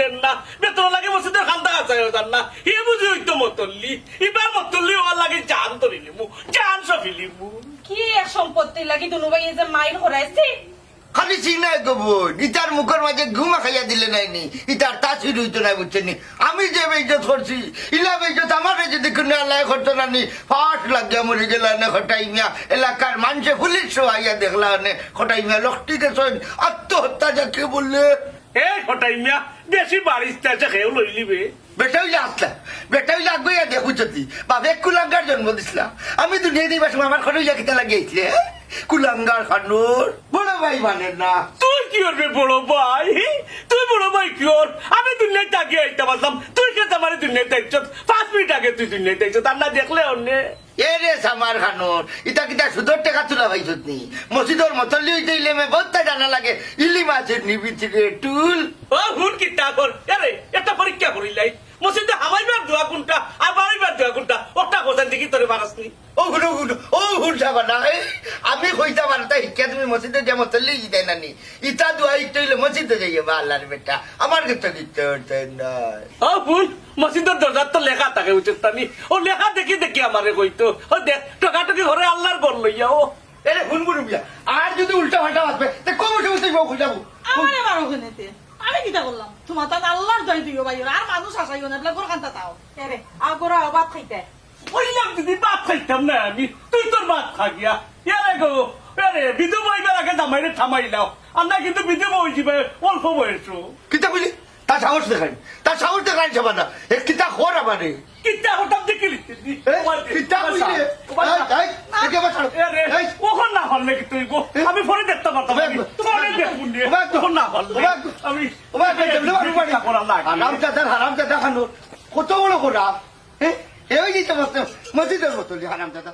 বুঝেন না বেতন লাগে মসজিদের খান্দা আছে না হে বুঝি হইতো মতল্লি এবার মতল্লি হওয়ার লাগে জান ধরে নিমু জান সফি নিমু কি এক সম্পত্তি লাগি দুনু ভাই যে মাইর হরাইছি খালি চিনাই গো বোন ইটার মুখের মাঝে ঘুমা খাইয়া দিলে নাইনি ইটার তাসির হইতো নাই বুঝছেন আমি যে বেইজত করছি ইলা বেইজত আমার যদি কোনো আল্লাহ করতো না নি ফাট লাগিয়া মরে গেল না খটাই মিয়া এলাকার মানুষে পুলিশ আইয়া দেখলা নে খটাই মিয়া লক্ষ্টি গেছেন আত্মহত্যা যাকে বললে এ হটাই মিয়া বেশি বারিশতে আছে খেয়েও লই লিবে বেটা হইলে আসলা বেটা হইলে আগুয়া দেখু যদি বাবা কুলাঙ্গার জন্ম দিছিলাম আমি দুনিয়া দিবার সময় আমার খরচ কিতা লাগিয়েছি কুলাঙ্গার খানুর বড় ভাই মানেন না তুই কি করবে বড় ভাই তুই বড় ভাই কি ওর আমি দুনিয়ায় তাকিয়ে আইতে পারতাম তুই কে তোমার দুনিয়ায় দেখছ 5 মিনিট আগে তুই দুনিয়ায় দেখছ তার না দেখলে অন্য এ রে সামার খানুর ইটা কিতা সুদর টাকা তুলা ভাইছত নি মসজিদর মতলি হইতে ইলে মে বহুত জানা লাগে ইলি মাছের নিবিচিরে টুল ও হুন কি তা কর আরে একটা পরীক্ষা করিলাই মসজিদে হামাইবার দোয়া কোনটা আর বাড়িবার দোয়া কোনটা ওটা কোথায় দেখি তোরে বারাসনি ও হুন সাবানা আমি কইতা পারতা শিক্ষা তুমি মসজিদে যে মতলি দেয় নানি ইটা দোয়া ইটা হইলে মসজিদে যাইয়ে বা আল্লাহর বেটা আমার কিন্তু দিতে হচ্ছে না ও হুন মসজিদের দরজার তো লেখা থাকে উচিত তানি ও লেখা দেখি দেখি আমারে কইতো ও দেখ টকাটকি ঘরে আল্লাহর ঘর লইয়া ও এরে হুন গুরু বিয়া আর যদি উল্টা পাল্টা আসবে তে কম উঠে উঠে যাবো যাবো আমারে মারো কেনেতে আমি কিটা করলাম তোমার তান আল্লাহর দয় দিও ভাই আর মানুষ আসাইও না বলে কান্তা তাও এরে আগরা বাপ খাইতে কইলাম দিদি বাপ খাইতাম না আমি তুই তোর বাপ খা গিয়া ইয়ারে গো আরে বিধু বইবার আগে জামাইরে থামাইলাও আমরা কিন্তু বিধু বই যাবে অল্প বয়স কিতা বলি তার সাহস দেখাই সাবানা এ কিতা খোর আমারে কিতা হঠাৎ দেখি কিতা কইলে একে বাছাড়ো ওখন না হল নাকি তুই গো আমি পরে দেখতে পারতাম তোমার দেখুন তখন না হল আমি হারাম দাদা খানো কত বড় করা এই দিতে মসজিদের মতো হারাম দাদা